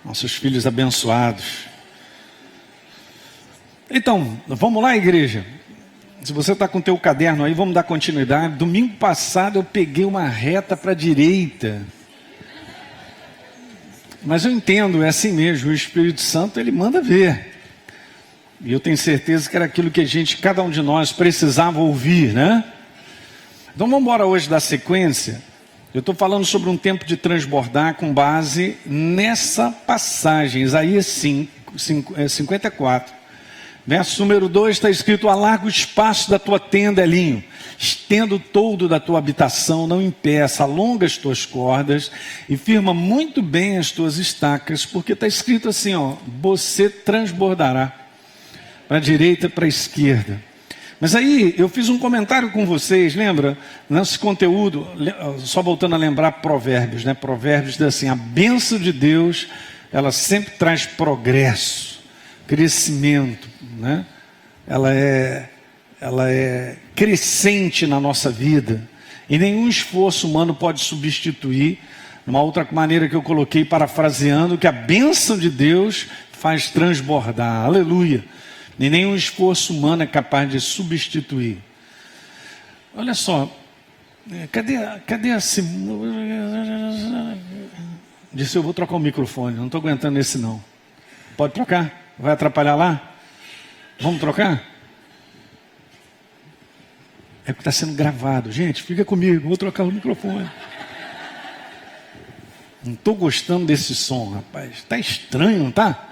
nossos filhos abençoados. Então, vamos lá, igreja. Se você está com o teu caderno aí, vamos dar continuidade. Domingo passado eu peguei uma reta para a direita. Mas eu entendo, é assim mesmo, o Espírito Santo ele manda ver. E eu tenho certeza que era aquilo que cada um de nós precisava ouvir, né? Então vamos embora hoje dar sequência. Eu estou falando sobre um tempo de transbordar com base nessa passagem, Isaías 54. Verso número 2 está escrito: alarga o espaço da tua tenda, Elinho, estenda o toldo da tua habitação, não impeça, alonga as tuas cordas e firma muito bem as tuas estacas, porque está escrito assim, você transbordará para a direita, para a esquerda. Mas aí eu fiz um comentário com vocês, lembra? Nesse conteúdo, só voltando a lembrar Provérbios, né? Provérbios diz assim: a bênção de Deus, ela sempre traz progresso, crescimento, né? Ela é crescente na nossa vida, e nenhum esforço humano pode substituir. Uma outra maneira que eu coloquei, parafraseando, que a bênção de Deus faz transbordar, aleluia, e nenhum esforço humano é capaz de substituir. Olha só, cadê a Simone? Disse: eu vou trocar o microfone, não estou aguentando esse não. Pode trocar? Vai atrapalhar lá? Vamos trocar? É porque está sendo gravado. Gente, fica comigo, vou trocar o microfone. Não estou gostando desse som, rapaz. Está estranho, não está?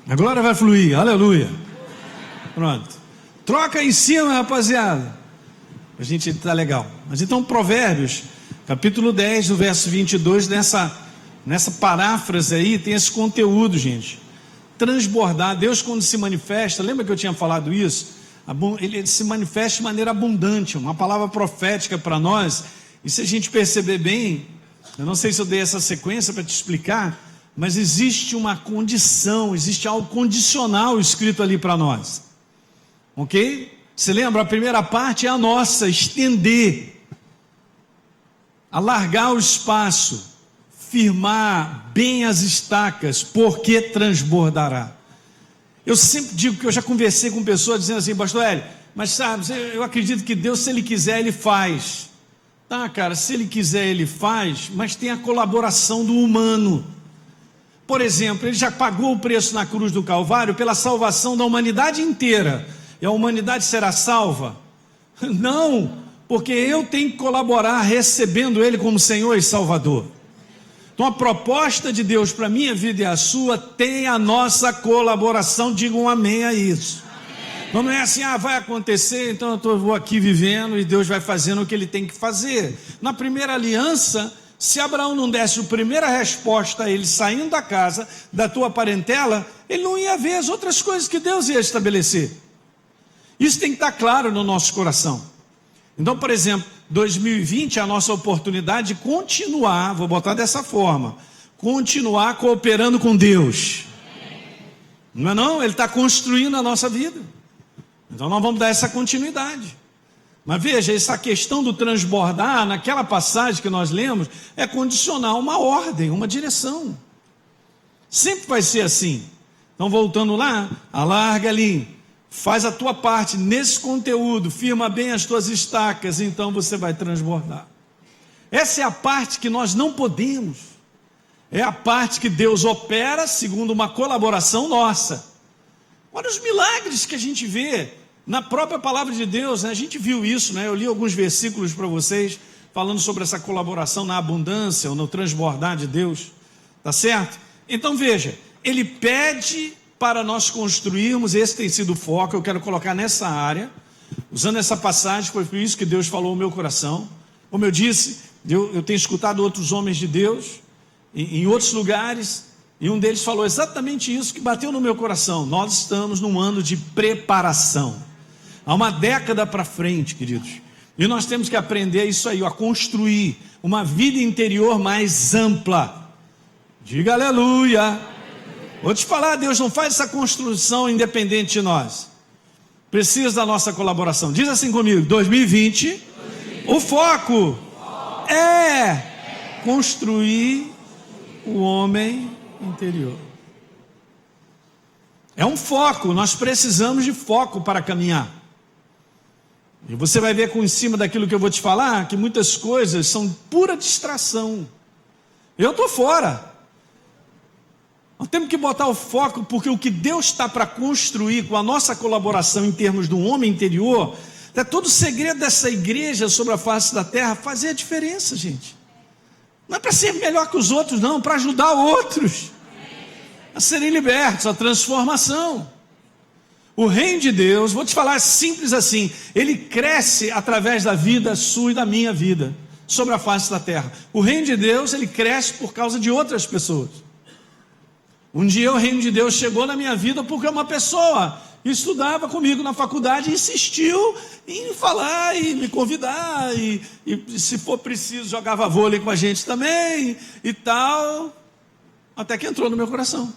A glória vai fluir, aleluia. Pronto. Troca em cima, rapaziada. A gente tá legal. Mas então, Provérbios, capítulo 10, no verso 22, nessa paráfrase aí, tem esse conteúdo, gente. Transbordar. Deus, quando se manifesta, lembra que eu tinha falado isso? Ele se manifesta de maneira abundante, uma palavra profética para nós. E se a gente perceber bem, eu não sei se eu dei essa sequência para te explicar, mas existe uma condição, existe algo condicional escrito ali para nós. Ok? Você lembra? A primeira parte é a nossa: estender, alargar o espaço, firmar bem as estacas, porque transbordará. Eu sempre digo que eu já conversei com pessoas dizendo assim: pastor Hélio, mas sabe, eu acredito que Deus, se Ele quiser, Ele faz. Tá, cara, se Ele quiser, Ele faz, mas tem a colaboração do humano. Por exemplo, Ele já pagou o preço na cruz do Calvário pela salvação da humanidade inteira. E a humanidade será salva? Não, porque eu tenho que colaborar recebendo Ele como Senhor e Salvador. Então a proposta de Deus para a minha vida e a sua tem a nossa colaboração. Digam um amém a isso. Amém. Então não é assim: vai acontecer, então eu vou aqui vivendo e Deus vai fazendo o que Ele tem que fazer. Na primeira aliança, se Abraão não desse a primeira resposta a ele saindo da casa, da tua parentela, ele não ia ver as outras coisas que Deus ia estabelecer. Isso tem que estar claro no nosso coração. Então, por exemplo, 2020 é a nossa oportunidade de continuar, vou botar dessa forma, continuar cooperando com Deus. Não é não? Ele está construindo a nossa vida. Então nós vamos dar essa continuidade. Mas veja, essa questão do transbordar, naquela passagem que nós lemos, é condicional uma ordem, uma direção. Sempre vai ser assim. Então, voltando lá, alarga ali, faz a tua parte nesse conteúdo, firma bem as tuas estacas, então você vai transbordar. Essa é a parte que nós não podemos. É a parte que Deus opera segundo uma colaboração nossa. Olha os milagres que a gente vê na própria palavra de Deus, né? A gente viu isso, né? Eu li alguns versículos para vocês, falando sobre essa colaboração na abundância, ou no transbordar de Deus, tá certo? Então veja, Ele pede para nós construirmos, esse tem sido o foco, eu quero colocar nessa área, usando essa passagem, foi por isso que Deus falou ao meu coração. Como eu disse, eu tenho escutado outros homens de Deus, em outros lugares, e um deles falou exatamente isso que bateu no meu coração. Nós estamos num ano de preparação. Há uma década para frente, queridos. E nós temos que aprender isso aí, a construir uma vida interior mais ampla. Diga aleluia. Vou te falar, Deus não faz essa construção independente de nós. Precisa da nossa colaboração. Diz assim comigo, 2020, o foco é construir o homem interior. É um foco, nós precisamos de foco para caminhar. E você vai ver em cima daquilo que eu vou te falar, que muitas coisas são pura distração. Eu estou fora. Nós temos que botar o foco, porque o que Deus está para construir com a nossa colaboração em termos do homem interior, é todo o segredo dessa igreja sobre a face da terra, fazer a diferença, gente. Não é para ser melhor que os outros, não, para ajudar outros a serem libertos, a transformação. O reino de Deus, vou te falar simples assim, ele cresce através da vida sua e da minha vida, sobre a face da terra. O reino de Deus, ele cresce por causa de outras pessoas. Um dia o reino de Deus chegou na minha vida porque uma pessoa estudava comigo na faculdade e insistiu em falar e me convidar, e se for preciso jogava vôlei com a gente também e tal, até que entrou no meu coração.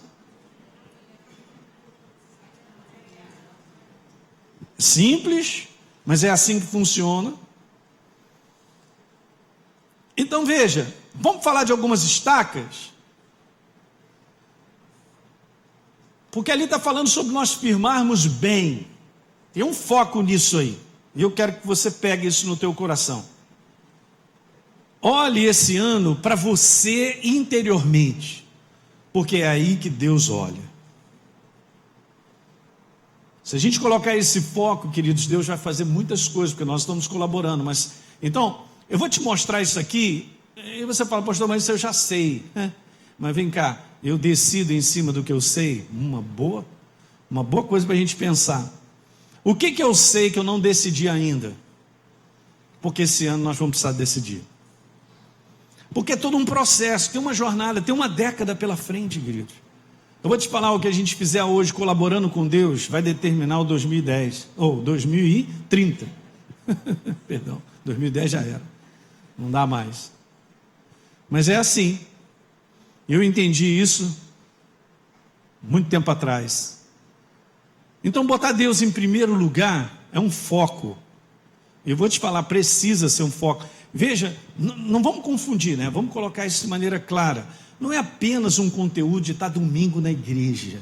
Simples, mas é assim que funciona. Então veja, vamos falar de algumas estacas, porque ali está falando sobre nós firmarmos bem. Tem um foco nisso aí, e eu quero que você pegue isso no teu coração. Olhe esse ano para você interiormente, porque é aí que Deus olha. Se a gente colocar esse foco, queridos, Deus vai fazer muitas coisas, porque nós estamos colaborando. Mas então, eu vou te mostrar isso aqui, e você fala, pastor, mas isso eu já sei, né? Mas vem cá, eu decido em cima do que eu sei. Uma boa coisa para a gente pensar. O que eu sei que eu não decidi ainda? Porque esse ano nós vamos precisar decidir. Porque é todo um processo, tem uma jornada, tem uma década pela frente, queridos. Eu vou te falar, o que a gente fizer hoje colaborando com Deus vai determinar o 2010, ou 2030. Perdão, 2010 já era, não dá mais. Mas é assim. Eu entendi isso muito tempo atrás. Então botar Deus em primeiro lugar é um foco. Eu vou te falar, precisa ser um foco. Veja, não vamos confundir, né? Vamos colocar isso de maneira clara. Não é apenas um conteúdo de estar domingo na igreja,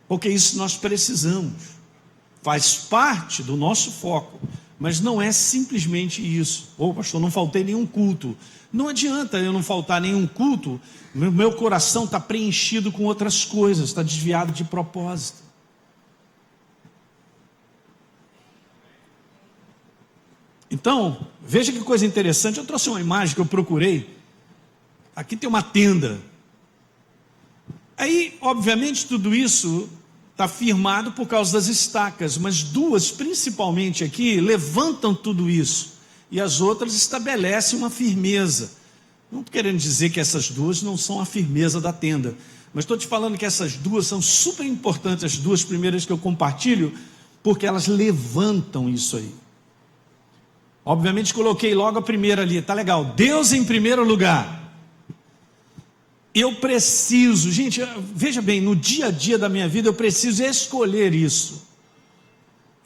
porque isso nós precisamos, faz parte do nosso foco, mas não é simplesmente isso. Pastor, não faltei nenhum culto. Não adianta eu não faltar nenhum culto, meu coração está preenchido com outras coisas, está desviado de propósito. Então, veja que coisa interessante, eu trouxe uma imagem que eu procurei. Aqui tem uma tenda. Aí, obviamente, tudo isso está firmado por causa das estacas, mas duas, principalmente aqui, levantam tudo isso, e as outras estabelecem uma firmeza. Não estou querendo dizer que essas duas não são a firmeza da tenda, mas estou te falando que essas duas são super importantes, as duas primeiras que eu compartilho, porque elas levantam isso aí. Obviamente coloquei logo a primeira ali, tá legal, Deus em primeiro lugar. Eu preciso, gente, veja bem, no dia a dia da minha vida eu preciso escolher isso.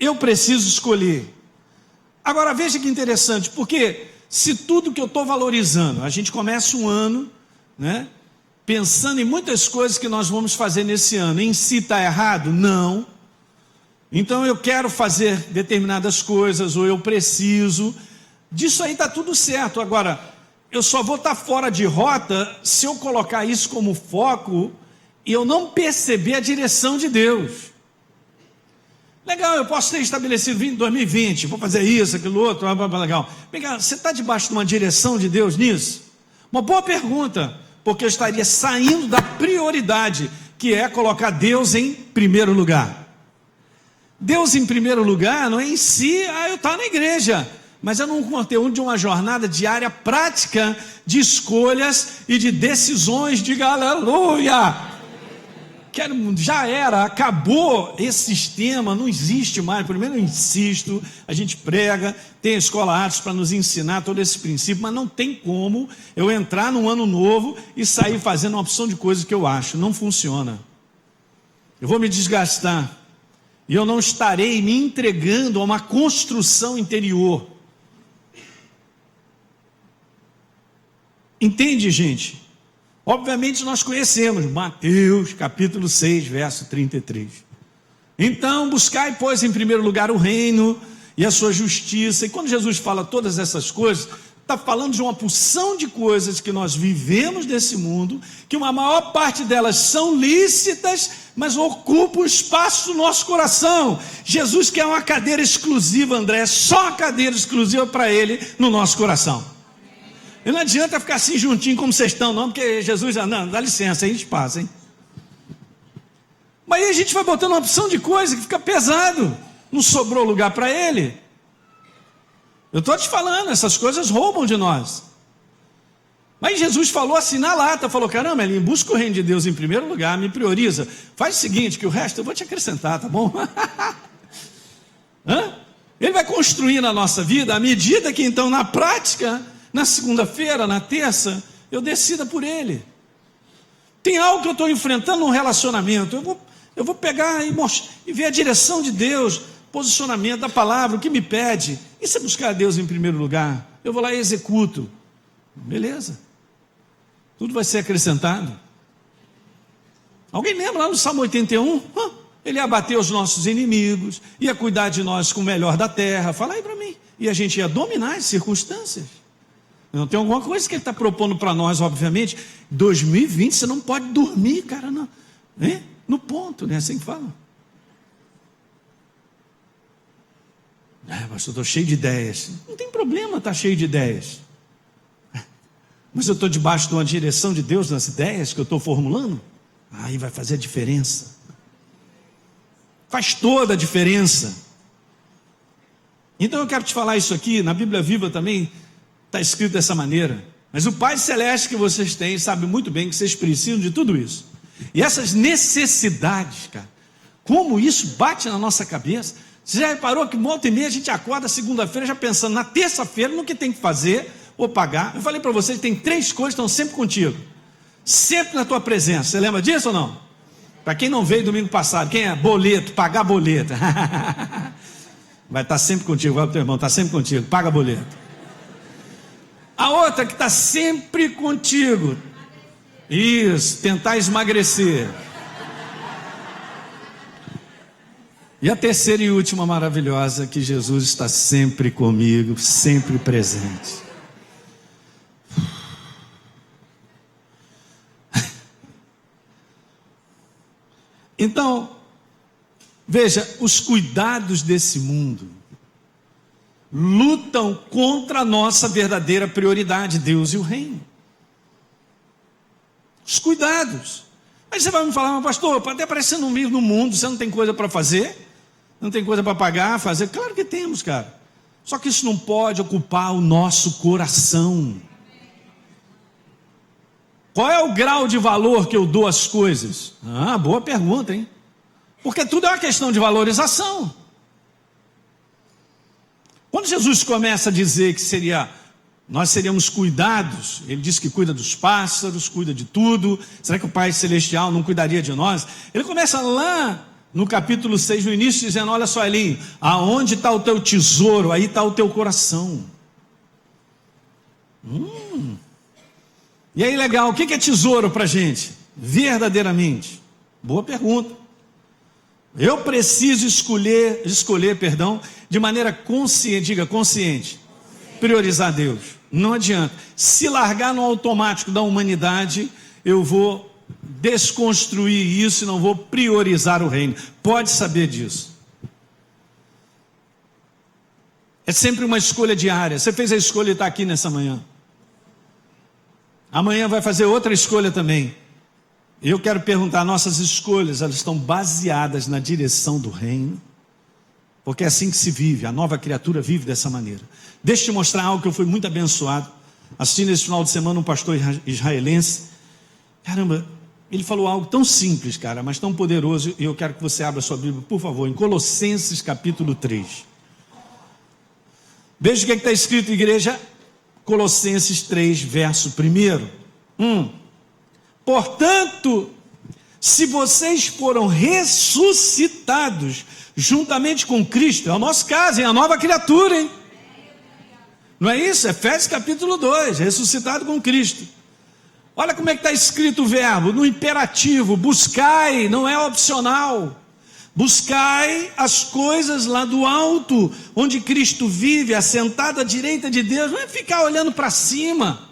Eu preciso escolher. Agora veja que interessante, porque se tudo que eu estou valorizando, a gente começa um ano, né, pensando em muitas coisas que nós vamos fazer nesse ano, em si está errado? Não. Então eu quero fazer determinadas coisas, ou eu preciso, disso aí está tudo certo. Agora, eu só vou estar fora de rota se eu colocar isso como foco e eu não perceber a direção de Deus. Legal, eu posso ter estabelecido 2020, vou fazer isso, aquilo outro, legal. Vem cá, você está debaixo de uma direção de Deus nisso? Uma boa pergunta, porque eu estaria saindo da prioridade, que é colocar Deus em primeiro lugar. Deus em primeiro lugar não é em si, eu estou na igreja, mas é num conteúdo de uma jornada diária prática de escolhas e de decisões, diga aleluia. já era, acabou esse sistema, não existe mais. Primeiro eu insisto, a gente prega, tem a Escola Atos para nos ensinar todo esse princípio, mas não tem como eu entrar num ano novo e sair fazendo uma opção de coisas que eu acho, não funciona. Eu vou me desgastar, e eu não estarei me entregando a uma construção interior. Entende, gente? Obviamente nós conhecemos Mateus capítulo 6, verso 33. Então buscai, pois, em primeiro lugar o reino e a sua justiça. E quando Jesus fala todas essas coisas, está falando de uma porção de coisas que nós vivemos desse mundo, que uma maior parte delas são lícitas, mas ocupam espaço no nosso coração. Jesus quer uma cadeira exclusiva, André, só a cadeira exclusiva para Ele no nosso coração. E não adianta ficar assim juntinho como vocês estão, não, porque Jesus já, não, dá licença, aí a gente passa, hein? Mas aí a gente vai botando uma opção de coisa que fica pesado, não sobrou lugar para Ele. Eu estou te falando, essas coisas roubam de nós. Mas Jesus falou assim na lata, falou, caramba, Elinho, busca o reino de Deus em primeiro lugar, me prioriza, faz o seguinte, que o resto eu vou te acrescentar, tá bom? Ele vai construir na nossa vida, à medida que então na prática, na segunda-feira, na terça, eu decida por Ele. Tem algo que eu estou enfrentando num relacionamento, eu vou pegar e ver a direção de Deus, posicionamento da palavra, o que me pede. E se buscar a Deus em primeiro lugar, eu vou lá e executo. Beleza. Tudo vai ser acrescentado. Alguém lembra lá no Salmo 81? Ele ia abater os nossos inimigos, ia cuidar de nós com o melhor da terra. Fala aí para mim. E a gente ia dominar as circunstâncias. Não tem alguma coisa que ele está propondo para nós, obviamente. 2020 você não pode dormir, cara, não. No ponto, né? Assim que fala. Pastor, estou cheio de ideias. Não tem problema estar cheio de ideias. Mas eu estou debaixo de uma direção de Deus nas ideias que eu estou formulando. Aí vai fazer a diferença. Faz toda a diferença. Então eu quero te falar isso aqui, na Bíblia Viva também está escrito dessa maneira. Mas o Pai Celeste que vocês têm sabe muito bem que vocês precisam de tudo isso. E essas necessidades, cara, como isso bate na nossa cabeça. Você já reparou que volta e meia a gente acorda segunda-feira já pensando na terça-feira no que tem que fazer ou pagar. Eu falei para vocês, tem 3 coisas que estão sempre contigo. Sempre na tua presença. Você lembra disso ou não? Para quem não veio domingo passado, quem é? Boleto, pagar boleto. Vai estar sempre contigo, vai para o teu irmão, está sempre contigo, paga boleto. A outra que está sempre contigo. Isso, tentar emagrecer. E a terceira e última maravilhosa, que Jesus está sempre comigo, sempre presente. Então, veja, os cuidados desse mundo lutam contra a nossa verdadeira prioridade, Deus e o reino. Os cuidados. Aí você vai me falar, mas pastor, pode até aparecer no meio do mundo, você não tem coisa para fazer? Não tem coisa para pagar, fazer? Claro que temos, cara. Só que isso não pode ocupar o nosso coração. Qual é o grau de valor que eu dou às coisas? Boa pergunta, hein? Porque tudo é uma questão de valorização. Quando Jesus começa a dizer que nós seríamos cuidados, ele diz que cuida dos pássaros, cuida de tudo. Será que o Pai Celestial não cuidaria de nós? Ele começa lá no capítulo 6, no início, dizendo, olha só, Elinho, aonde está o teu tesouro, aí está o teu coração. E aí, legal, o que é tesouro para a gente? Verdadeiramente? Boa pergunta. Eu preciso escolher, de maneira consciente, diga consciente, priorizar Deus. Não adianta. Se largar no automático da humanidade, eu vou desconstruir isso e não vou priorizar o reino. Pode saber disso. É sempre uma escolha diária. Você fez a escolha e está aqui nessa manhã. Amanhã vai fazer outra escolha também. Eu quero perguntar, nossas escolhas, elas estão baseadas na direção do reino? Porque é assim que se vive, a nova criatura vive dessa maneira. Deixa eu te mostrar algo que eu fui muito abençoado, assistindo esse final de semana um pastor israelense. Caramba, ele falou algo tão simples, cara, mas tão poderoso, e eu quero que você abra sua Bíblia, por favor, em Colossenses capítulo 3. Veja o que está escrito, igreja. Colossenses 3, verso 1. Portanto, se vocês foram ressuscitados juntamente com Cristo, é o nosso caso, é a nova criatura, hein? Não é isso? Efésios capítulo 2, ressuscitado com Cristo. Olha como é que está escrito o verbo, no imperativo, buscai, não é opcional. Buscai as coisas lá do alto, onde Cristo vive, assentado à direita de Deus. Não é ficar olhando para cima.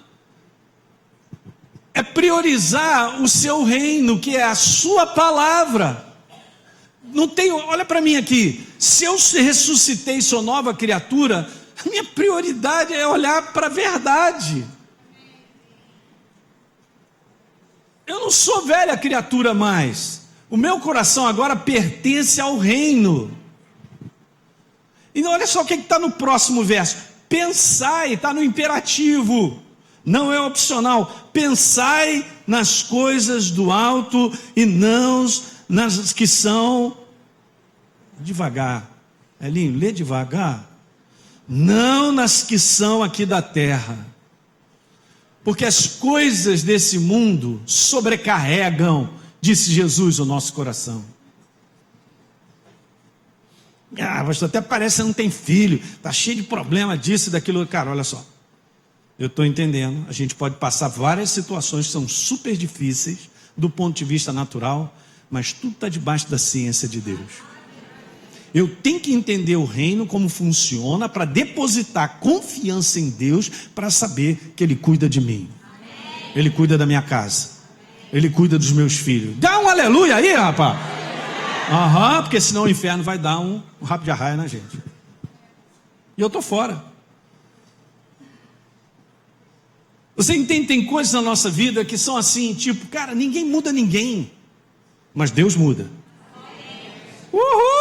É priorizar o seu reino, que é a sua palavra. Não tem, olha para mim aqui. Se eu ressuscitei, sou nova criatura, a minha prioridade é olhar para a verdade. Eu não sou velha criatura mais. O meu coração agora pertence ao reino. E olha só o que está no próximo verso. Pensai, está no imperativo. Não é opcional. Pensai nas coisas do alto e não nas que são devagar. Elinho, lê devagar. Não nas que são aqui da terra. Porque as coisas desse mundo sobrecarregam, disse Jesus, o nosso coração. Pastor, até parece que não tem filho, está cheio de problema disso e daquilo. Cara, olha só, eu estou entendendo, a gente pode passar várias situações que são super difíceis, do ponto de vista natural, mas tudo está debaixo da ciência de Deus. Eu tenho que entender o reino, como funciona, para depositar confiança em Deus, para saber que Ele cuida de mim. Amém. Ele cuida da minha casa. Ele cuida dos meus filhos. Dá um aleluia aí, rapaz. Porque senão o inferno vai dar um rabo de arraia na gente. E eu estou fora. Você entende, tem coisas na nossa vida que são assim, tipo, cara, ninguém muda ninguém, mas Deus muda. Uhul!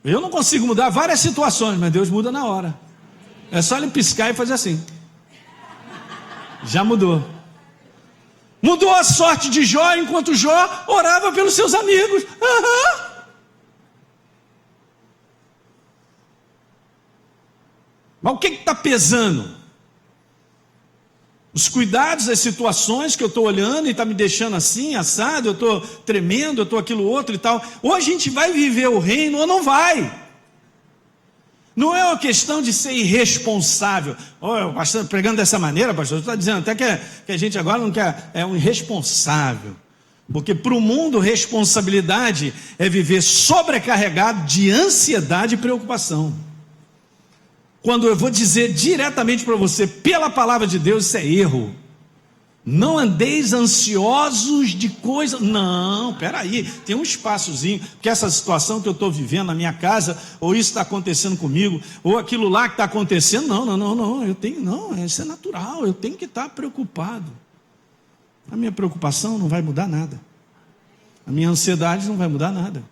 Eu não consigo mudar várias situações, mas Deus muda na hora. É só Ele piscar e fazer assim. Já mudou. Mudou a sorte de Jó, enquanto Jó orava pelos seus amigos. Mas o que está pesando? Os cuidados, as situações que eu estou olhando e está me deixando assim, assado, eu estou tremendo, eu estou aquilo outro e tal. Ou a gente vai viver o reino ou não vai. Não é uma questão de ser irresponsável. O pastor pregando dessa maneira, pastor, você está dizendo até que a gente agora não quer, é um irresponsável. Porque para o mundo, responsabilidade é viver sobrecarregado de ansiedade e preocupação. Quando eu vou dizer diretamente para você, pela palavra de Deus, isso é erro. Não andeis ansiosos de coisa. Não, peraí, tem um espaçozinho, porque essa situação que eu estou vivendo na minha casa, ou isso está acontecendo comigo, ou aquilo lá que está acontecendo, isso é natural, eu tenho que estar preocupado. A minha preocupação não vai mudar nada. A minha ansiedade não vai mudar nada.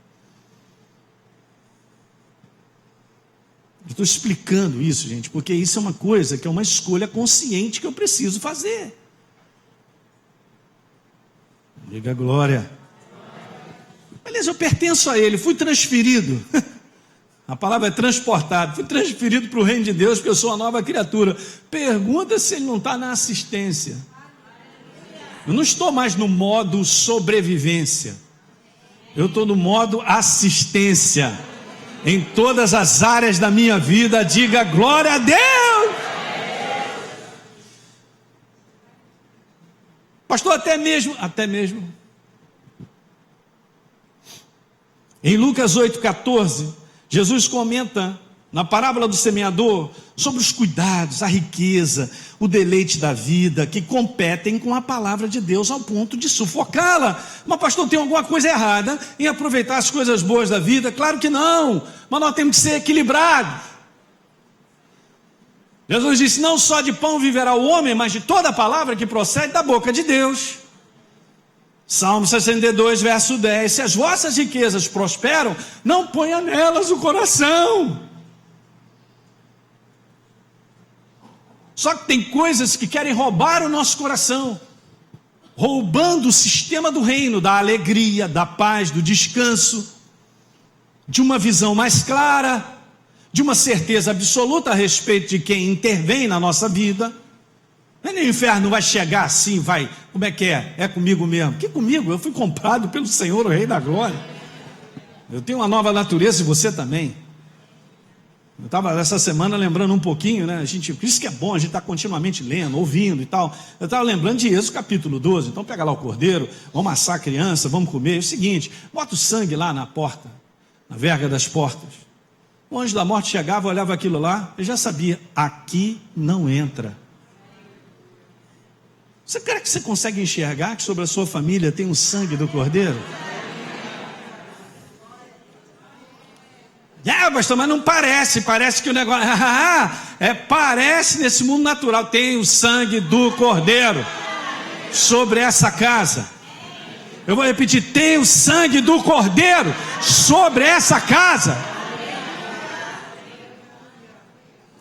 Eu estou explicando isso, gente, porque isso é uma coisa que é uma escolha consciente que eu preciso fazer. Diga glória. Beleza, eu pertenço a Ele, fui transferido. A palavra é transportado. Fui transferido para o reino de Deus, porque eu sou uma nova criatura. Pergunta se Ele não está na assistência. Eu não estou mais no modo sobrevivência. Eu estou no modo assistência. Em todas as áreas da minha vida, diga glória a Deus. Pastor, até mesmo. Em Lucas 8,14, Jesus comenta na parábola do semeador sobre os cuidados, a riqueza, o deleite da vida, que competem com a palavra de Deus ao ponto de sufocá-la. Mas pastor, tem alguma coisa errada em aproveitar as coisas boas da vida? Claro que não, mas nós temos que ser equilibrados. Jesus disse, não só de pão viverá o homem, mas de toda a palavra que procede da boca de Deus. Salmo 62, verso 10, se as vossas riquezas prosperam, não ponha nelas o coração. Só que tem coisas que querem roubar o nosso coração, roubando o sistema do reino, da alegria, da paz, do descanso, de uma visão mais clara, de uma certeza absoluta a respeito de quem intervém na nossa vida. Nem o inferno vai chegar assim, vai, como é que é? É comigo mesmo. Que comigo? Eu fui comprado pelo Senhor, o Rei da Glória. Eu tenho uma nova natureza e você também. Eu estava essa semana lembrando um pouquinho, né? Por isso que é bom, a gente está continuamente lendo, ouvindo e tal. Eu estava lembrando de Êxodo capítulo 12. Então pega lá o cordeiro, vamos assar a criança, vamos comer. É o seguinte, bota o sangue lá na porta, na verga das portas. O anjo da morte chegava, olhava aquilo lá, ele já sabia, aqui não entra. Você quer que você consegue enxergar que sobre a sua família tem o sangue do cordeiro? Pastor, mas não parece que o negócio... parece nesse mundo natural. Tem o sangue do cordeiro sobre essa casa. Eu vou repetir, tem o sangue do cordeiro sobre essa casa.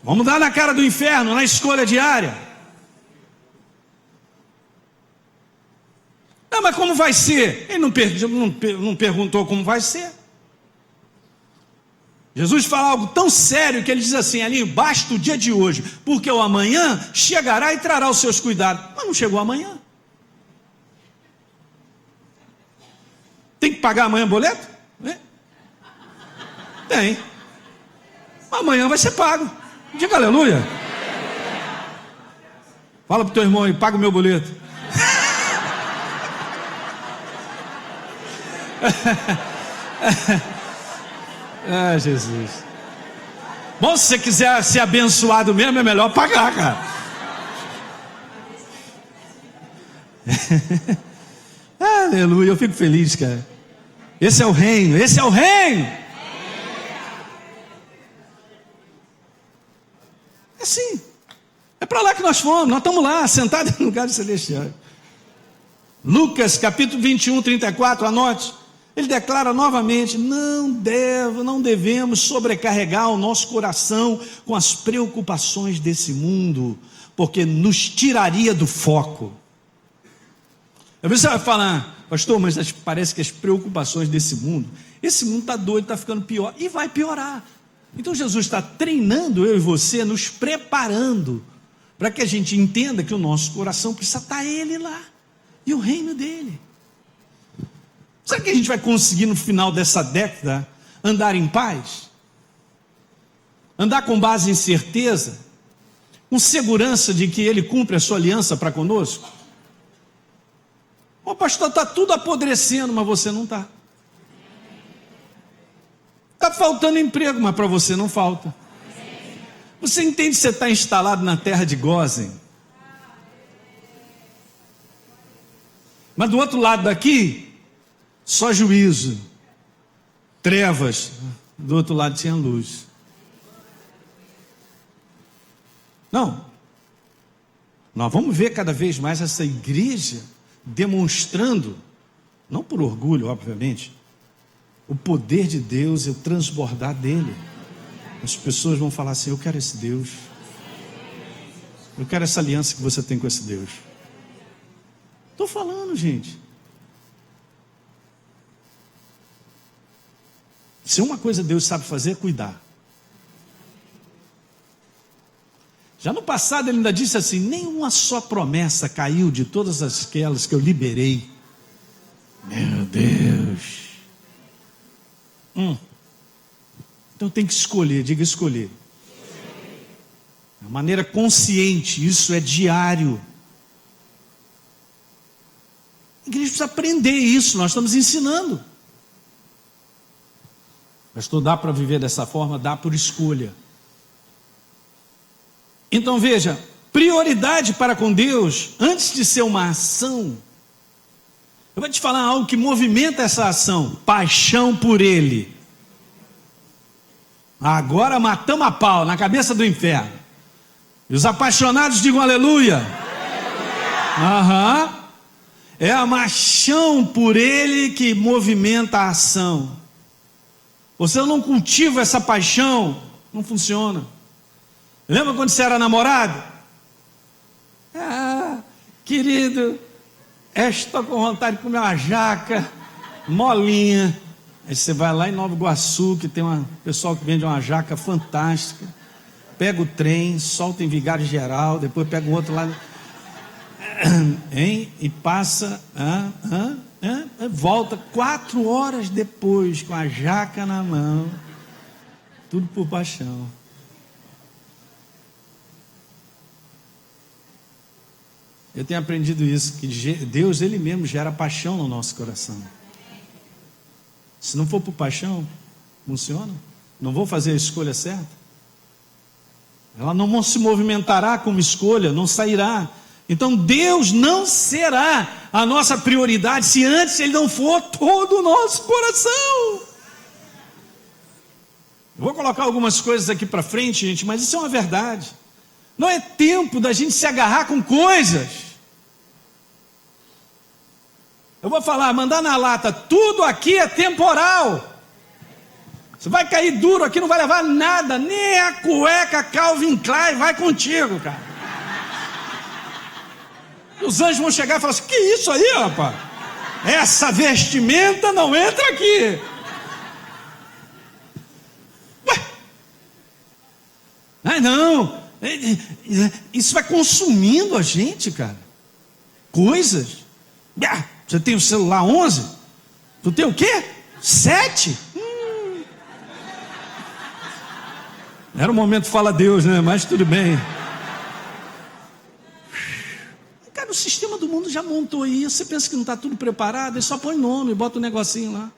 Vamos dar na cara do inferno, na escolha diária. Não, mas como vai ser? Ele não perguntou como vai ser. Jesus fala algo tão sério que ele diz assim, ali, basta o dia de hoje, porque o amanhã chegará e trará os seus cuidados. Mas não chegou amanhã. Tem que pagar amanhã boleto? Tem. Amanhã vai ser pago. Diga aleluia. Fala pro teu irmão aí, paga o meu boleto. Jesus. Bom, se você quiser ser abençoado mesmo, é melhor pagar, cara. Aleluia, eu fico feliz, cara. Esse é o reino, esse é o reino. É assim. É para lá que nós fomos, nós estamos lá, sentados em lugares celestiais. Lucas capítulo 21, 34, anote. Ele declara novamente, não devemos sobrecarregar o nosso coração com as preocupações desse mundo, porque nos tiraria do foco. Às vezes você vai falar, pastor, mas parece que as preocupações desse mundo, esse mundo está doido, está ficando pior, e vai piorar. Então Jesus está treinando eu e você, nos preparando, para que a gente entenda que o nosso coração precisa estar Ele lá, e o reino dele. Será que a gente vai conseguir no final dessa década andar em paz? Andar com base em certeza? Com segurança de que Ele cumpre a sua aliança para conosco? Pastor, está tudo apodrecendo, mas você não está. Está faltando emprego, mas para você não falta. Você entende que você está instalado na terra de Gósen? Mas do outro lado daqui... só juízo, trevas, do outro lado tinha luz. Não, nós vamos ver cada vez mais essa igreja demonstrando, não por orgulho, obviamente, o poder de Deus e o transbordar dele. As pessoas vão falar assim, eu quero esse Deus, eu quero essa aliança que você tem com esse Deus. Estou falando, gente. Se uma coisa Deus sabe fazer é cuidar. Já no passado ele ainda disse assim, nenhuma só promessa caiu de todas aquelas que eu liberei. Meu Deus. Então tem que escolher, diga escolher. De maneira consciente, isso é diário. A igreja precisa aprender isso, nós estamos ensinando. Pastor, dá para viver dessa forma? Dá por escolha. Então veja, prioridade para com Deus, antes de ser uma ação, eu vou te falar algo que movimenta essa ação, paixão por Ele. Agora matamos a pau na cabeça do inferno. E os apaixonados digam aleluia. Aham. É a paixão por Ele que movimenta a ação. Você não cultiva essa paixão, não funciona. Lembra quando você era namorado? Querido, estou com vontade de comer uma jaca molinha. Aí você vai lá em Nova Iguaçu, que tem um pessoal que vende uma jaca fantástica. Pega o trem, solta em Vigário Geral, depois pega o outro lá, hein? E passa, volta 4 horas depois com a jaca na mão, tudo por paixão. Eu tenho aprendido isso, que Deus, Ele mesmo gera paixão no nosso coração. Se não for por paixão, funciona? Não vou fazer a escolha certa? Ela não se movimentará como escolha, não sairá. Então Deus não será a nossa prioridade se antes Ele não for todo o nosso coração. Eu vou colocar algumas coisas aqui para frente, gente, mas isso é uma verdade. Não é tempo da gente se agarrar com coisas. Eu vou falar, mandar na lata, tudo aqui é temporal. Você vai cair duro aqui, não vai levar nada, nem a cueca Calvin Klein vai contigo, cara. Os anjos vão chegar e falar assim, que isso aí, rapaz? Essa vestimenta não entra aqui. Ué? Ai não, isso vai consumindo a gente, cara. Coisas. Você tem o celular 11? Tu tem o quê? 7? Era um momento fala Deus, né? Mas tudo bem. Cara, o sistema do mundo já montou isso. Você pensa que não está tudo preparado? Ele só põe nome, bota um negocinho lá.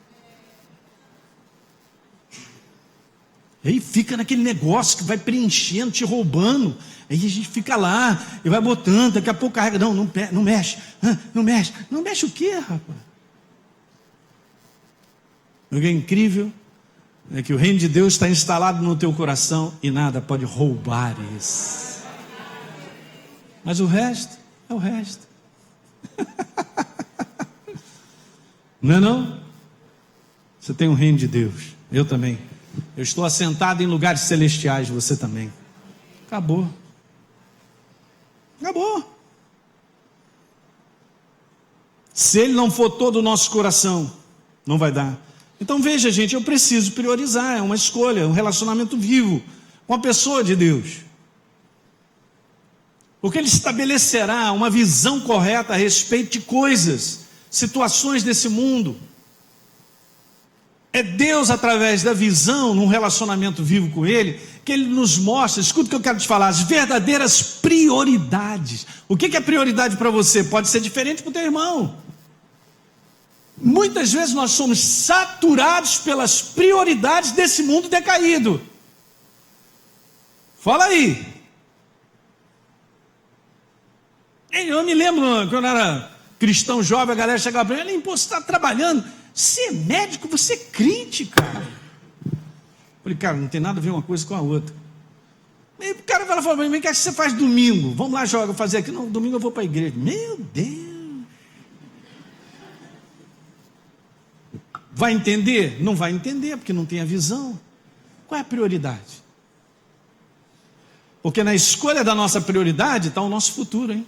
E aí fica naquele negócio que vai preenchendo, te roubando. Aí a gente fica lá e vai botando. Daqui a pouco carrega. Não mexe. Não mexe. Não mexe o quê, rapaz? O que é incrível é que o reino de Deus está instalado no teu coração e nada pode roubar isso. Mas o resto é o resto. Não é não? Você tem o reino de Deus, eu também. Eu estou assentado em lugares celestiais, você também. Acabou. Acabou. Se Ele não for todo o nosso coração, não vai dar. Então veja, gente, eu preciso priorizar, é uma escolha, é um relacionamento vivo com a pessoa de Deus. Porque Ele estabelecerá uma visão correta a respeito de coisas, situações desse mundo. É Deus, através da visão, num relacionamento vivo com Ele, que Ele nos mostra, escuta o que eu quero te falar, as verdadeiras prioridades. O que é prioridade para você? Pode ser diferente para o teu irmão. Muitas vezes nós somos saturados pelas prioridades desse mundo decaído. Fala aí. Eu me lembro, quando eu era cristão jovem, a galera chegava para mim, pô, você está trabalhando, você é médico, você é crente, cara. Eu falei, cara, não tem nada a ver uma coisa com a outra. Aí o cara vai lá e fala para mim, o que é que você faz domingo? Vamos lá, joga, fazer aqui. Não, domingo eu vou para a igreja. Meu Deus. Vai entender? Não vai entender, porque não tem a visão. Qual é a prioridade? Porque na escolha da nossa prioridade está o nosso futuro, hein?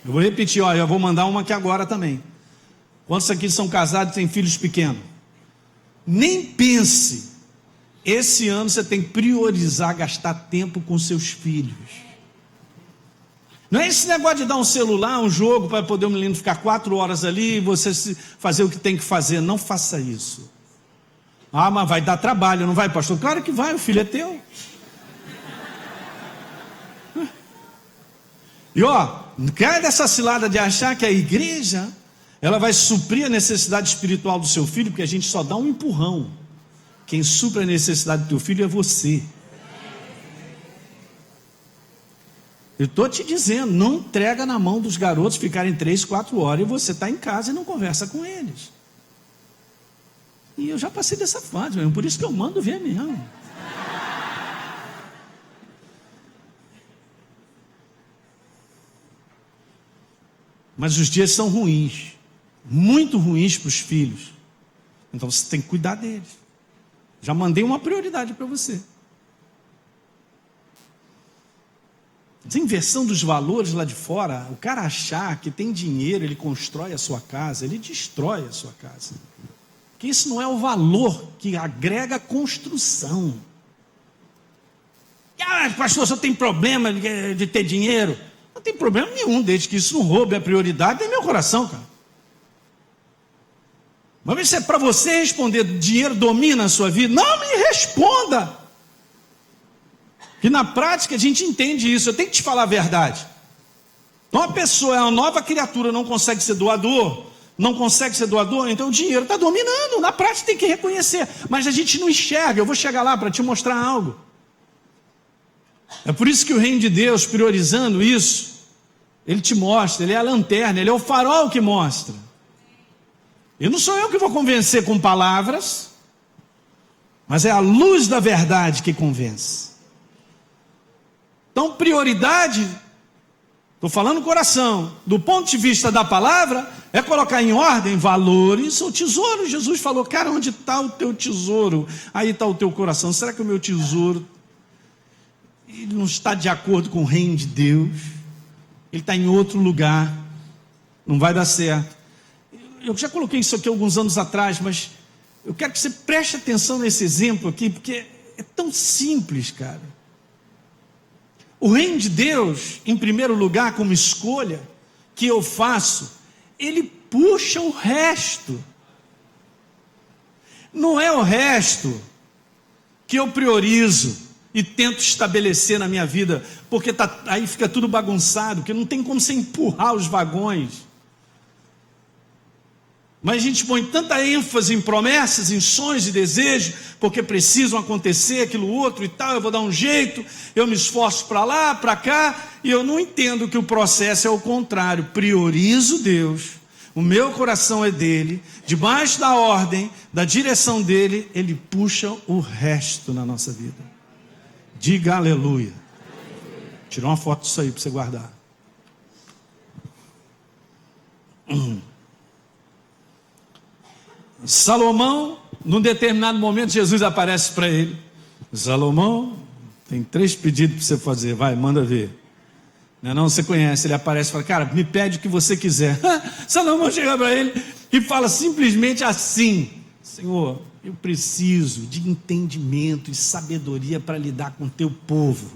Eu vou repetir, olha, eu vou mandar uma aqui agora também. Quantos aqui são casados e têm filhos pequenos? Nem pense, esse ano você tem que priorizar gastar tempo com seus filhos. Não é esse negócio de dar um celular, um jogo, para poder o menino ficar 4 horas ali e você fazer o que tem que fazer. Não faça isso. Ah, mas vai dar trabalho, não vai, pastor? Claro que vai, o filho é teu. E ó, não cai dessa cilada de achar que a igreja, ela vai suprir a necessidade espiritual do seu filho, porque a gente só dá um empurrão. Quem supre a necessidade do teu filho é você. Eu estou te dizendo, não entrega na mão dos garotos ficarem 3, 4 horas e você está em casa e não conversa com eles. E eu já passei dessa fase, mesmo, por isso que eu mando ver mesmo. Mas os dias são ruins, muito ruins para os filhos. Então você tem que cuidar deles. Já mandei uma prioridade para você. Essa inversão dos valores lá de fora, o cara achar que tem dinheiro, ele constrói a sua casa, ele destrói a sua casa. Porque isso não é o valor que agrega a construção. Pastor, você tem problema de ter dinheiro? Não tem problema nenhum, desde que isso não roube a prioridade do meu coração, cara. Mas se é para você responder, dinheiro domina a sua vida, não me responda. Que na prática a gente entende isso. Eu tenho que te falar a verdade. Uma pessoa é uma nova criatura, não consegue ser doador, então o dinheiro está dominando. Na prática tem que reconhecer, mas a gente não enxerga. Eu vou chegar lá para te mostrar algo. É por isso que o reino de Deus, priorizando isso, ele te mostra, ele é a lanterna, ele é o farol que mostra. E não sou eu que vou convencer com palavras, mas é a luz da verdade que convence. Então, prioridade, estou falando no coração, do ponto de vista da palavra, é colocar em ordem valores ou tesouro. Jesus falou, cara, onde está o teu tesouro? Aí está o teu coração. Será que o meu tesouro ele não está de acordo com o reino de Deus? Ele está em outro lugar, não vai dar certo. Eu já coloquei isso aqui alguns anos atrás, mas eu quero que você preste atenção nesse exemplo aqui, porque é tão simples, cara. O reino de Deus, em primeiro lugar, como escolha que eu faço, ele puxa o resto. Não é o resto que eu priorizo e tento estabelecer na minha vida, porque aí fica tudo bagunçado, porque não tem como você empurrar os vagões. Mas a gente põe tanta ênfase em promessas, em sonhos e desejos, porque precisam acontecer aquilo outro e tal, eu vou dar um jeito, eu me esforço para lá, para cá, e eu não entendo que o processo é o contrário. Priorizo Deus, o meu coração é dele, debaixo da ordem, da direção dele, ele puxa o resto na nossa vida. Diga aleluia. Tirou uma foto disso aí para você guardar. Salomão, num determinado momento, Jesus aparece para ele. Salomão, tem 3 pedidos para você fazer, vai, manda ver. Não, você conhece, ele aparece e fala, cara, me pede o que você quiser. Salomão chega para ele e fala simplesmente assim, Senhor, eu preciso de entendimento e sabedoria para lidar com o teu povo.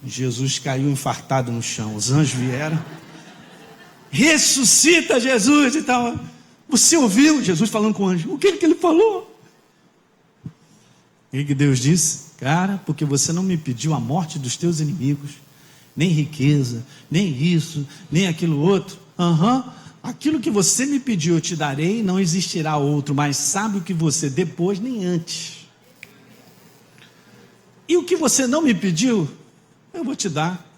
Jesus caiu infartado no chão, os anjos vieram, ressuscita Jesus e tal. Você ouviu Jesus falando com o anjo? O que ele falou? O que Deus disse? Cara, porque você não me pediu a morte dos teus inimigos, nem riqueza, nem isso, nem aquilo outro. Aquilo que você me pediu eu te darei, não existirá outro, mas sabe o que você depois nem antes. E o que você não me pediu, eu vou te dar,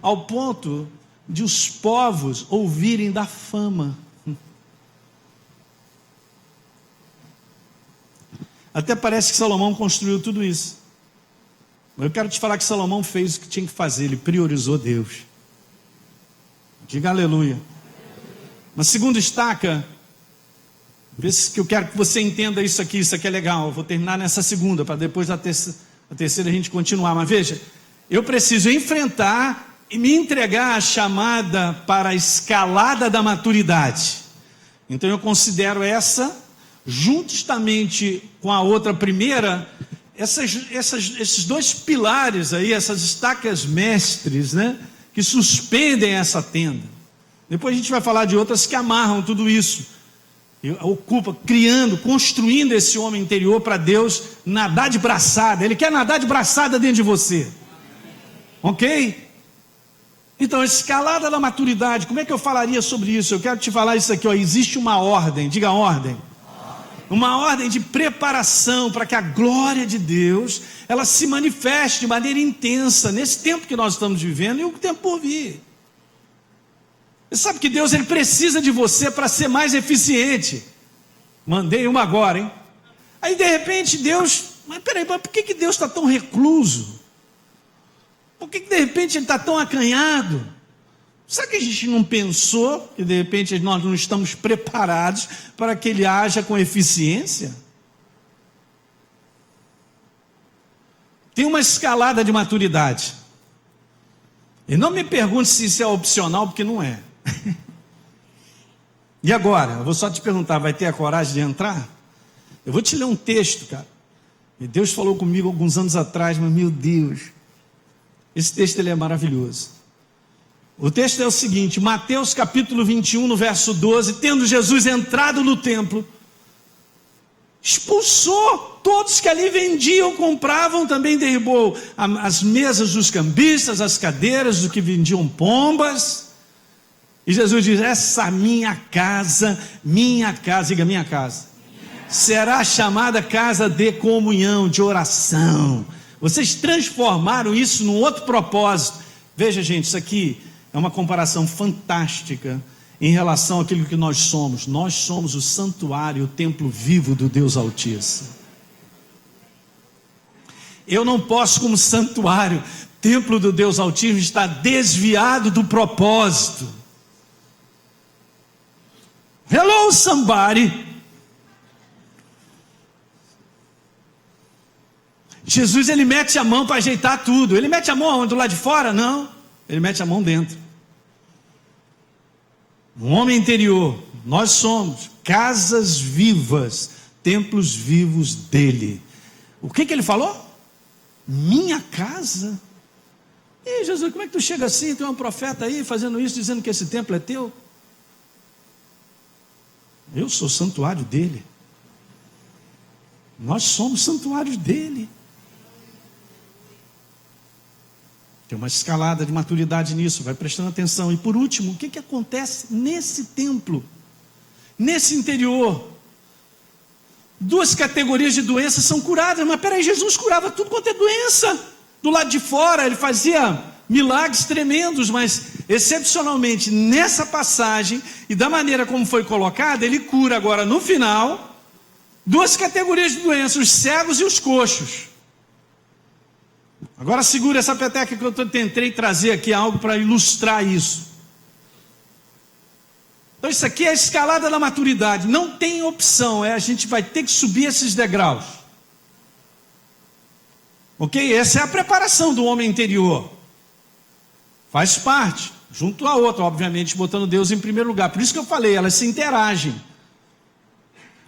ao ponto de os povos ouvirem da fama. Até parece que Salomão construiu tudo isso. Mas eu quero te falar que Salomão fez o que tinha que fazer. Ele priorizou Deus. Diga aleluia. Na segunda estaca, vê se que eu quero que você entenda isso aqui é legal. Eu vou terminar nessa segunda, para depois da terceira a gente continuar. Mas veja, eu preciso enfrentar e me entregar à chamada para a escalada da maturidade. Então eu considero essa, juntamente com a outra primeira, esses 2 pilares aí, essas estacas mestres, né, que suspendem essa tenda. Depois a gente vai falar de outras que amarram tudo isso, ocupa, criando, construindo esse homem interior para Deus nadar de braçada. Ele quer nadar de braçada dentro de você, ok? Então, a escalada da maturidade, como é que eu falaria sobre isso? Eu quero te falar isso aqui, ó, existe uma ordem, diga ordem. Uma ordem de preparação para que a glória de Deus, ela se manifeste de maneira intensa nesse tempo que nós estamos vivendo e o tempo por vir. Você sabe que Deus, ele precisa de você para ser mais eficiente. Mandei uma agora, hein? Aí de repente Deus, mas peraí, por que Deus está tão recluso? Por que de repente ele está tão acanhado? Será que a gente não pensou que de repente nós não estamos preparados para que ele haja com eficiência? tem uma escalada de maturidade. E não me pergunte se isso é opcional, porque não é. E agora? Eu vou só te perguntar, vai ter a coragem de entrar? Eu vou te ler um texto, cara. E Deus falou comigo alguns anos atrás, mas meu Deus, esse texto ele é maravilhoso. O texto é o seguinte, Mateus capítulo 21, no verso 12, tendo Jesus entrado no templo, expulsou todos que ali vendiam, compravam, também derribou as mesas dos cambistas, as cadeiras dos que vendiam pombas. E Jesus diz, essa minha casa, diga minha casa, será chamada casa de comunhão, de oração. Vocês transformaram isso num outro propósito. Veja, gente, isso aqui é uma comparação fantástica em relação àquilo que nós somos. Nós somos o santuário, o templo vivo do Deus Altíssimo. Eu não posso, como santuário, templo do Deus Altíssimo, estar desviado do propósito. Hello, somebody. Jesus, ele mete a mão para ajeitar tudo. Ele mete a mão do lado de fora? Não. Ele mete a mão dentro. Um homem interior. Nós somos casas vivas, templos vivos dele. O que ele falou? Minha casa? E Jesus, como é que tu chega assim? Tem um profeta aí fazendo isso, dizendo que esse templo é teu? Eu sou santuário dele. Nós somos santuários dele. Tem uma escalada de maturidade nisso, vai prestando atenção. E por último, o que acontece nesse templo? Nesse interior? Duas categorias de doenças são curadas. Mas peraí, Jesus curava tudo quanto é doença. Do lado de fora, ele fazia milagres tremendos, mas excepcionalmente nessa passagem e da maneira como foi colocada, ele cura agora no final duas categorias de doenças, os cegos e os coxos. Agora segura essa peteca que eu tentei trazer aqui algo para ilustrar isso. Então isso aqui é a escalada da maturidade, não tem opção, a gente vai ter que subir esses degraus. Ok? Essa é a preparação do homem interior. Faz parte, junto a outra, obviamente, botando Deus em primeiro lugar. Por isso que eu falei, elas se interagem.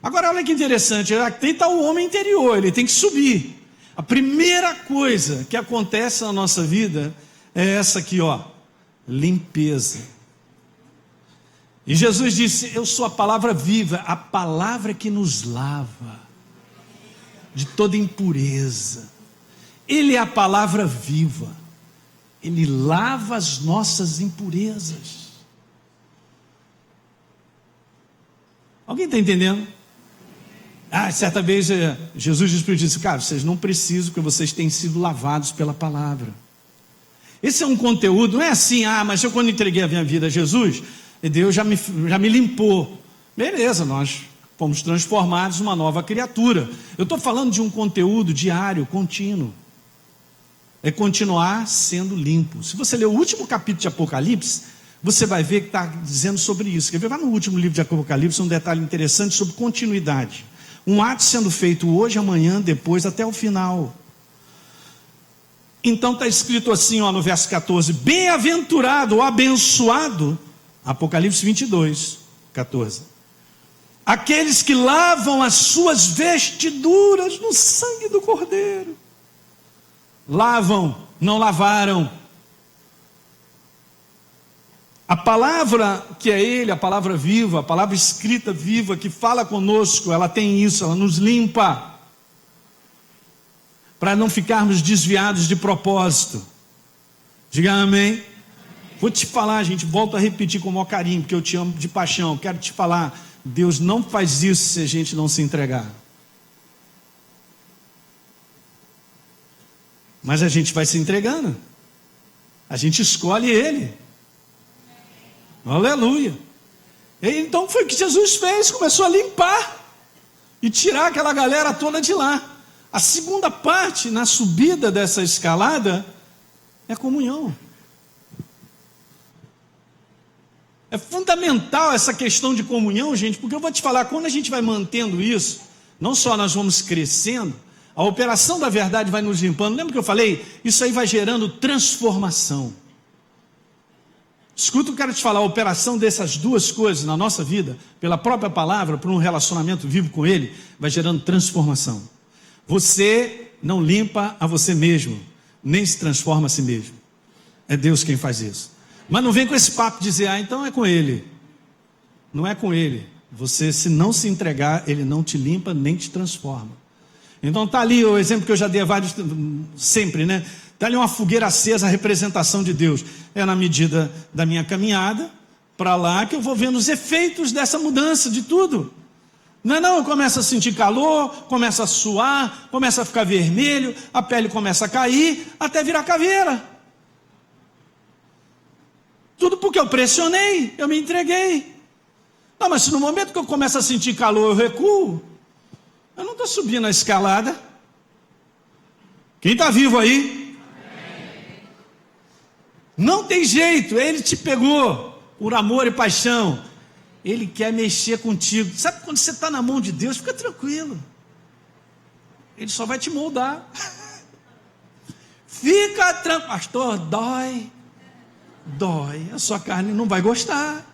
Agora, olha que interessante, aqui está o homem interior, ele tem que subir. A primeira coisa que acontece na nossa vida é essa aqui, ó, limpeza. E Jesus disse, eu sou a palavra viva, a palavra que nos lava de toda impureza. Ele é a palavra viva. Ele lava as nossas impurezas. Alguém está entendendo? Certa vez Jesus disse, cara, vocês não precisam, porque vocês têm sido lavados pela palavra. Esse é um conteúdo, não é assim, mas eu quando entreguei a minha vida a Jesus, Deus já me limpou. Beleza, nós fomos transformados numa nova criatura. Eu estou falando de um conteúdo diário, contínuo. É continuar sendo limpo. Se você ler o último capítulo de Apocalipse, você vai ver que está dizendo sobre isso. Quer ver? Vai no último livro de Apocalipse, um detalhe interessante sobre continuidade. Um ato sendo feito hoje, amanhã, depois, até o final. Então está escrito assim, ó, no verso 14: bem-aventurado ou abençoado, Apocalipse 22, 14. Aqueles que lavam as suas vestiduras no sangue do Cordeiro. Lavam, não lavaram. A palavra que é Ele, a palavra viva, a palavra escrita viva que fala conosco, ela tem isso, ela nos limpa, para não ficarmos desviados de propósito. Diga amém. Vou te falar, gente, volto a repetir com o maior carinho, porque eu te amo de paixão. Quero te falar, Deus não faz isso se a gente não se entregar. Mas a gente vai se entregando. A gente escolhe Ele. Aleluia. E então foi o que Jesus fez, começou a limpar e tirar aquela galera toda de lá. A segunda parte, na subida dessa escalada, é comunhão. É fundamental essa questão de comunhão, gente, porque eu vou te falar, quando a gente vai mantendo isso, não só nós vamos crescendo, A operação da verdade vai nos limpando. Lembra que eu falei? Isso aí vai gerando transformação. Escuta, eu quero te falar, a operação dessas duas coisas na nossa vida, pela própria palavra, por um relacionamento vivo com Ele, vai gerando transformação. Você não limpa a você mesmo, nem se transforma a si mesmo. É Deus quem faz isso. Mas não vem com esse papo de dizer, então é com Ele. Não é com Ele. Você, se não se entregar, Ele não te limpa, nem te transforma. Então está ali o exemplo que eu já dei a vários, sempre, né? Está ali uma fogueira acesa, a representação de Deus. É na medida da minha caminhada para lá que eu vou vendo os efeitos dessa mudança de tudo. Não, eu começo a sentir calor, começo a suar, começo a ficar vermelho, a pele começa a cair, até virar caveira. Tudo porque eu pressionei, eu me entreguei. Não, mas se no momento que eu começo a sentir calor eu recuo, eu não estou subindo a escalada. Quem está vivo aí? Não tem jeito, Ele te pegou por amor e paixão. Ele quer mexer contigo. Sabe quando você está na mão de Deus, fica tranquilo. Ele só vai te moldar. Fica tranquilo. Pastor, dói. A sua carne não vai gostar.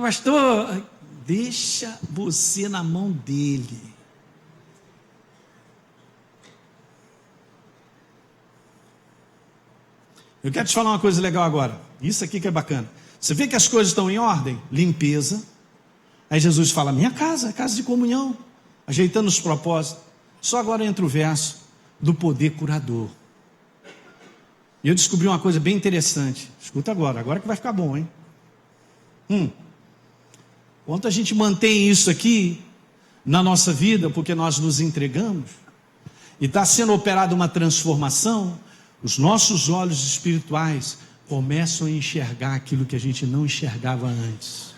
Pastor, deixa você na mão dele. Eu quero te falar uma coisa legal agora. Isso aqui que é bacana. Você vê que as coisas estão em ordem? Limpeza. Aí Jesus fala, minha casa, é casa de comunhão. Ajeitando os propósitos. Só agora entra o verso do poder curador. E eu descobri uma coisa bem interessante. Escuta agora que vai ficar bom, hein? Quanto a gente mantém isso aqui na nossa vida, porque nós nos entregamos, e está sendo operada uma transformação, os nossos olhos espirituais começam a enxergar aquilo que a gente não enxergava antes.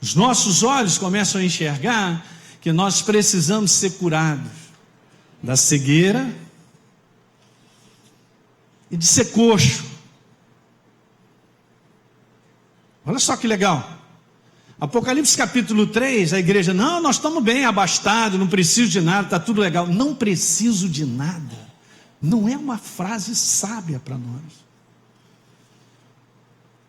Os nossos olhos começam a enxergar que nós precisamos ser curados da cegueira e de ser coxo. Olha só que legal. Apocalipse capítulo 3, a igreja, não, nós estamos bem abastados, não preciso de nada, está tudo legal. Não preciso de nada. Não é uma frase sábia para nós.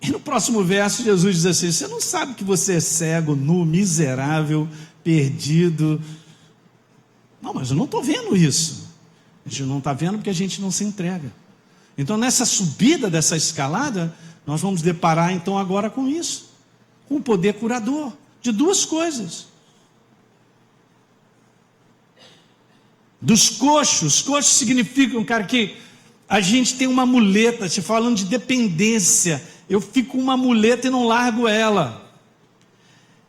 E no próximo verso, Jesus diz assim, você não sabe que você é cego, nu, miserável, perdido. Não, mas eu não estou vendo isso. A gente não está vendo porque a gente não se entrega. Então nessa subida dessa escalada, nós vamos deparar então agora com isso. Com o poder curador de duas coisas. Dos coxos. Coxos significam, cara, que a gente tem uma muleta. Te falando de dependência. Eu fico com uma muleta e não largo ela.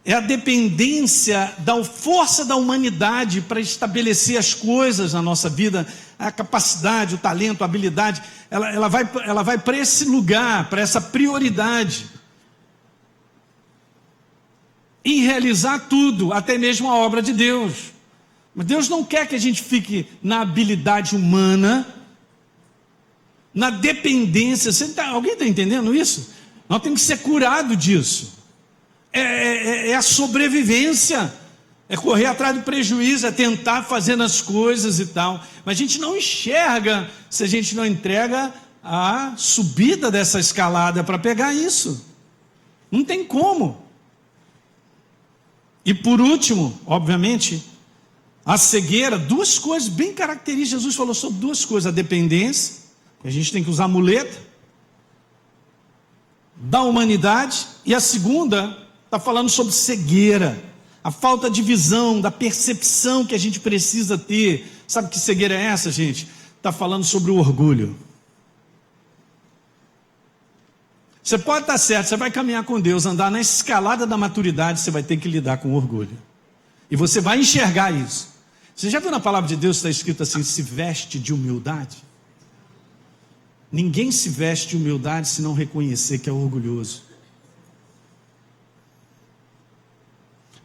É a dependência da força da humanidade para estabelecer as coisas na nossa vida. A capacidade, o talento, a habilidade. Ela vai para esse lugar, para essa prioridade. Em realizar tudo, até mesmo a obra de Deus. Mas Deus não quer que a gente fique na habilidade humana, na dependência. Alguém está entendendo isso? Nós temos que ser curados disso. É a sobrevivência, é correr atrás do prejuízo, é tentar fazendo as coisas e tal. Mas a gente não enxerga se a gente não entrega a subida dessa escalada para pegar isso. Não tem como. E por último, obviamente, a cegueira, duas coisas bem características. Jesus falou sobre duas coisas: a dependência, que a gente tem que usar muleta, da humanidade, e a segunda está falando sobre cegueira, a falta de visão, da percepção que a gente precisa ter. Sabe que cegueira é essa, gente? Está falando sobre o orgulho. Você pode estar certo, você vai caminhar com Deus, andar na escalada da maturidade, você vai ter que lidar com orgulho. E você vai enxergar isso. Você já viu na palavra de Deus, está escrito assim, se veste de humildade? Ninguém se veste de humildade se não reconhecer que é orgulhoso.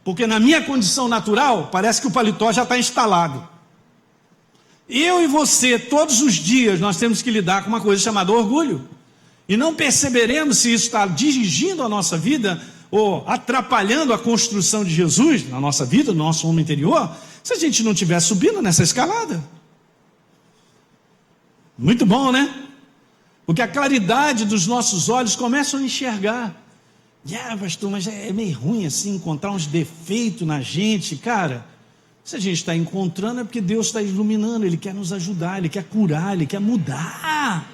Porque na minha condição natural, parece que o paletó já está instalado. Eu e você, todos os dias, nós temos que lidar com uma coisa chamada orgulho. E não perceberemos se isso está dirigindo a nossa vida ou atrapalhando a construção de Jesus na nossa vida, no nosso homem interior, se a gente não estiver subindo nessa escalada. Muito bom, né? Porque a claridade dos nossos olhos começa a enxergar. Pastor, mas é meio ruim assim encontrar uns defeitos na gente. Cara, se a gente está encontrando é porque Deus está iluminando, Ele quer nos ajudar, Ele quer curar, Ele quer mudar.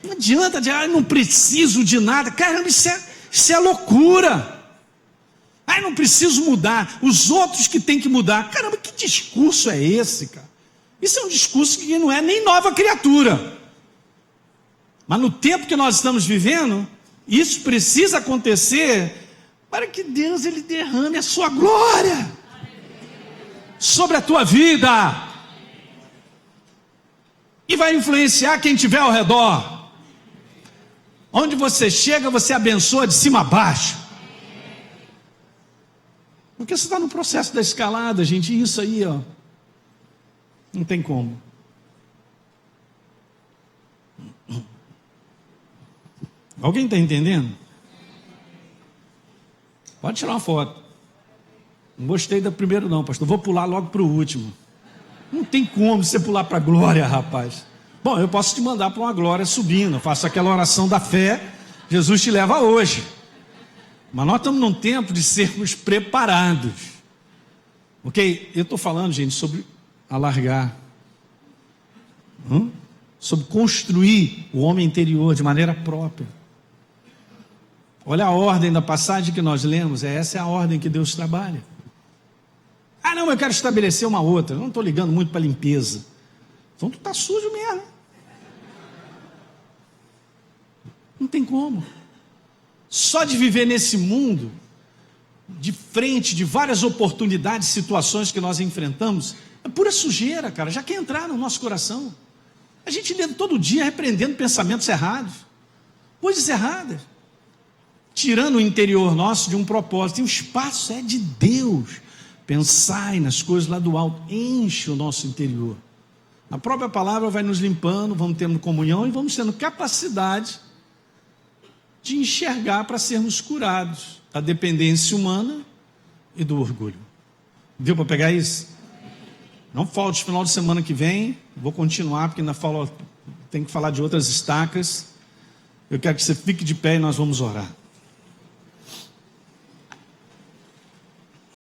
Não adianta dizer, não preciso de nada. Caramba, isso é loucura. Não preciso mudar. Os outros que têm que mudar. Caramba, que discurso é esse, cara? Isso é um discurso que não é nem nova criatura. Mas no tempo que nós estamos vivendo, isso precisa acontecer para que Deus Ele derrame a sua glória sobre a tua vida. E vai influenciar quem estiver ao redor. Onde você chega, você abençoa de cima a baixo. Porque você está no processo da escalada, gente, e isso aí, não tem como. Alguém está entendendo? Pode tirar uma foto. Não gostei do primeiro não, pastor. Vou pular logo para o último. Não tem como você pular para a glória, rapaz. Bom, eu posso te mandar para uma glória subindo. Eu faço aquela oração da fé. Jesus te leva hoje. Mas nós estamos num tempo de sermos preparados. Ok? Eu estou falando, gente, sobre alargar. Sobre construir o homem interior de maneira própria. Olha a ordem da passagem que nós lemos. Essa é a ordem que Deus trabalha. Não, eu quero estabelecer uma outra. Eu não estou ligando muito para limpeza. Então tu está sujo mesmo. Não tem como. Só de viver nesse mundo, de frente de várias oportunidades, situações que nós enfrentamos, é pura sujeira, cara. Já quer entrar no nosso coração. A gente lê todo dia repreendendo pensamentos errados, coisas erradas, tirando o interior nosso de um propósito. E o espaço é de Deus. Pensai nas coisas lá do alto, enche o nosso interior. A própria palavra vai nos limpando, vamos tendo comunhão e vamos tendo capacidade de enxergar para sermos curados da dependência humana e do orgulho. Deu para pegar isso? Não falte final de semana que vem, vou continuar porque ainda tem que falar de outras estacas. Eu quero que você fique de pé e nós vamos orar.